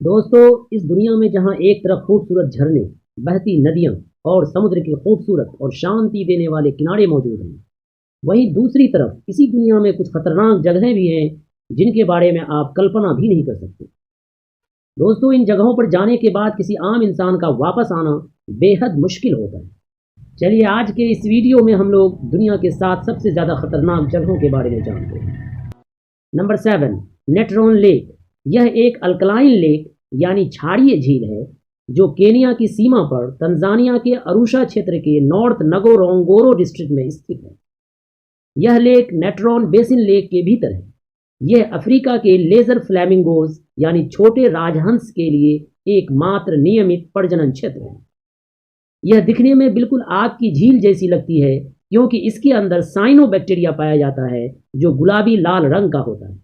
दोस्तों, इस दुनिया में जहां एक तरफ खूबसूरत झरने, बहती नदियां और समुद्र के खूबसूरत और शांति देने वाले किनारे मौजूद हैं, वहीं दूसरी तरफ इसी दुनिया में कुछ खतरनाक जगहें भी हैं जिनके बारे में आप कल्पना भी नहीं कर सकते। दोस्तों, इन जगहों पर जाने के बाद किसी आम इंसान का वापस आना बेहद मुश्किल होता है। चलिए आज के इस वीडियो में हम लोग दुनिया के 7 सबसे ज़्यादा खतरनाक जगहों के बारे में जानते हैं। Number 7, Natron lake. यह एक अल्कलाइन लेक यानी क्षारीय झील है जो केनिया की सीमा पर तंजानिया के अरुषा क्षेत्र के नॉर्थ नगोरोंगोरो डिस्ट्रिक्ट में स्थित है। यह लेक नेट्रॉन बेसिन लेक के भीतर है। यह अफ्रीका के लेजर फ्लैमिंगोज यानी छोटे राजहंस के लिए एकमात्र नियमित प्रजनन क्षेत्र है। यह दिखने में बिल्कुल आग की झील जैसी लगती है क्योंकि इसके अंदर साइनोबैक्टीरिया पाया जाता है जो गुलाबी लाल रंग का होता है।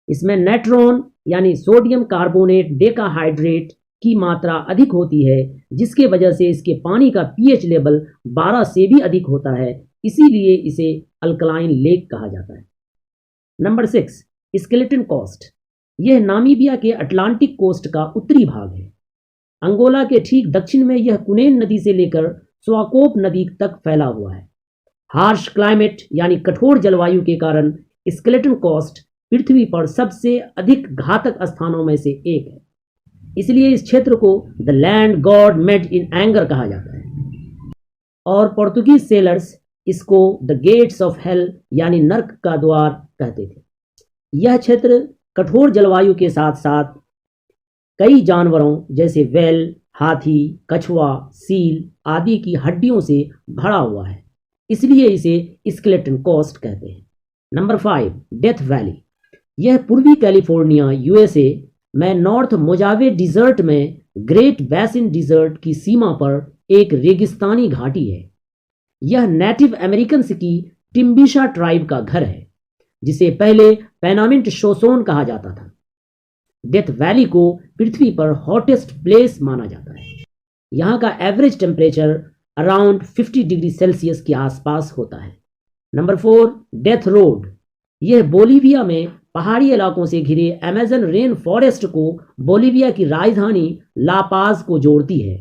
इसमें नेट्रॉन यानी सोडियम कार्बोनेट डेकाहाइड्रेट की मात्रा अधिक होती है, जिसके वजह से इसके पानी का पीएच लेवल 12 से भी अधिक होता है, इसीलिए इसे अल्कलाइन लेक कहा जाता है। Number 6, skeleton coast. यह नामीबिया के अटलांटिक कोस्ट का उत्तरी भाग है। अंगोला के ठीक दक्षिण में यह कुनेन नदी से लेकर स्वाकोप नदी तक फैला हुआ है। हार्श क्लाइमेट यानी कठोर जलवायु के कारण स्केलेटन कोस्ट पृथ्वी पर सबसे अधिक घातक स्थानों में से एक है, इसलिए इस क्षेत्र को the land God made in anger कहा जाता है और पुर्तगीज सेलर्स इसको द गेट्स ऑफ हेल यानी नर्क का द्वार कहते थे। यह क्षेत्र कठोर जलवायु के साथ साथ कई जानवरों जैसे वेल, हाथी, कछुआ, सील आदि की हड्डियों से भरा हुआ है, इसलिए इसे स्केलेटन कोस्ट कहते हैं। Number 5, death valley. यह पूर्वी कैलिफोर्निया यूएसए में नॉर्थ मोजावे डिजर्ट में ग्रेट बेसिन डिजर्ट की सीमा पर एक रेगिस्तानी घाटी है। यह नेटिव अमेरिकन्स की टिम्बिशा ट्राइब का घर है, जिसे पहले पेनामिंट शोसोन कहा जाता था। डेथ वैली को पृथ्वी पर हॉटेस्ट प्लेस माना जाता है। यहाँ का average temperature around 50 degree Celsius के आसपास होता है। Number 4, death road. यह बोलीविया में पहाड़ी इलाकों से घिरे अमेजन रेन फॉरेस्ट को बोलीविया की राजधानी लापाज को जोड़ती है।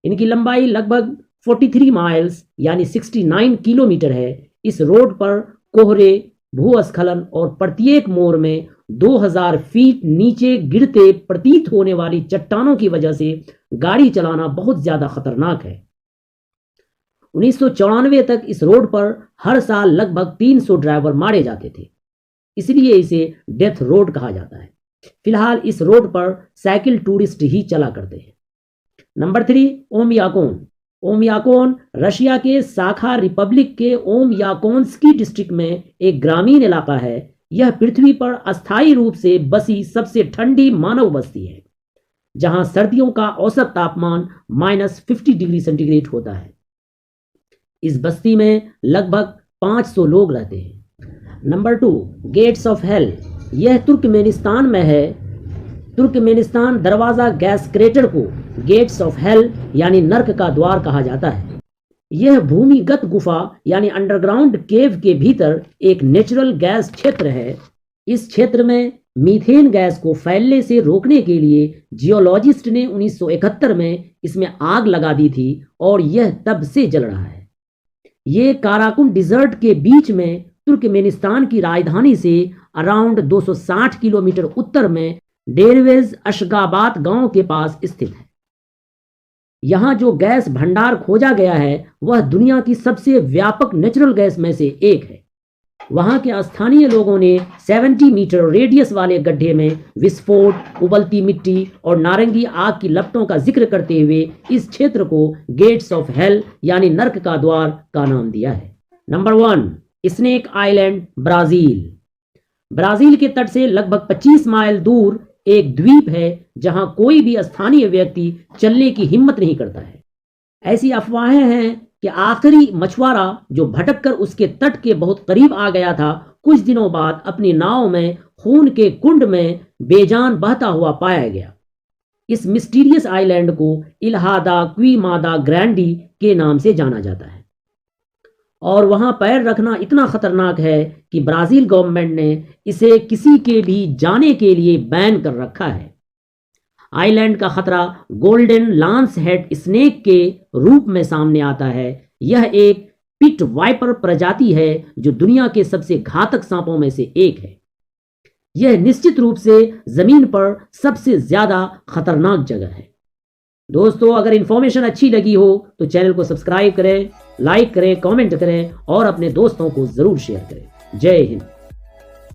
इनकी लंबाई लगभग 43 माइल्स यानी 69 किलोमीटर है। इस रोड पर कोहरे, भूस्खलन और प्रत्येक मोड़ में 2000 फीट नीचे गिरते प्रतीत होने वाली चट्टानों की वजह से गाड़ी चलाना बहुत ज्यादा खतरनाक है। 1994 तक इस रोड पर हर साल लगभग 300 ड्राइवर मारे जाते थे, इसलिए इसे डेथ रोड कहा जाता है। फिलहाल इस रोड पर साइकिल टूरिस्ट ही चला करते हैं। नंबर 3, ओमयाकोन। ओमयाकोन रशिया के साखा रिपब्लिक के ओमयाकोन्स्की डिस्ट्रिक्ट में एक ग्रामीण इलाका है। यह पृथ्वी पर अस्थायी रूप से बसी सबसे ठंडी मानव बस्ती है, जहां सर्दियों का औसत तापमान -50 डिग्री सेंटीग्रेड होता है। इस बस्ती में लगभग 500 लोग रहते हैं। Number 2, gates of hell. यह तुर्कमेनिस्तान में है। तुर्कमेनिस्तान दरवाज़ा गैस क्रेटर को गेट्स ऑफ हेल यानी नर्क का द्वार कहा जाता है। यह भूमिगत गुफा यानी अंडरग्राउंड केव के भीतर एक नेचुरल गैस क्षेत्र है। इस क्षेत्र में मीथेन गैस को फैलने से रोकने के लिए जियोलॉजिस्ट ने 1971 में इसमें आग लगा दी थी और यह तब से जल रहा है। ये काराकुम डिजर्ट के बीच में तुर्कमेनिस्तान की राजधानी से अराउंड 260 किलोमीटर उत्तर में डेरवेज अशगाबाद गांव के पास स्थित है। यहाँ जो गैस भंडार खोजा गया है वह दुनिया की सबसे व्यापक नेचुरल गैस में से एक है। वहाँ के स्थानीय लोगों ने 70 मीटर रेडियस वाले गड्ढे में विस्फोट, उबलती मिट्टी और नारंगी आग की लपटों का जिक्र करते हुए इस क्षेत्र को गेट्स ऑफ हेल यानी नर्क का द्वार का नाम दिया है। Number 1, snake island, Brazil. Brazil के तट से लगभग 25 माइल दूर एक द्वीप है जहां कोई भी स्थानीय व्यक्ति चलने की हिम्मत नहीं करता है। ऐसी अफवाहें हैं कि आखिरी मछुआरा जो भटककर उसके तट के बहुत करीब आ गया था, कुछ दिनों बाद अपनी नाव में खून के कुंड में बेजान बहता हुआ पाया गया। इस मिस्टीरियस आइलैंड को इल्हादा क्वीमादा ग्रैंडी के नाम से जाना जाता है और वहां पैर रखना इतना खतरनाक है कि ब्राजील गवर्नमेंट ने इसे किसी के भी जाने के लिए बैन कर रखा है। आइलैंड का खतरा गोल्डन लांस हेड स्नेक के रूप में सामने आता है। यह एक पिट वाइपर प्रजाति है जो दुनिया के सबसे घातक सांपों में से एक है। यह निश्चित रूप से जमीन पर सबसे ज्यादा खतरनाक जगह है। दोस्तों, अगर इंफॉर्मेशन अच्छी लगी हो तो चैनल को सब्सक्राइब करें, लाइक करें, कमेंट करें और अपने दोस्तों को जरूर शेयर करें। जय हिंद।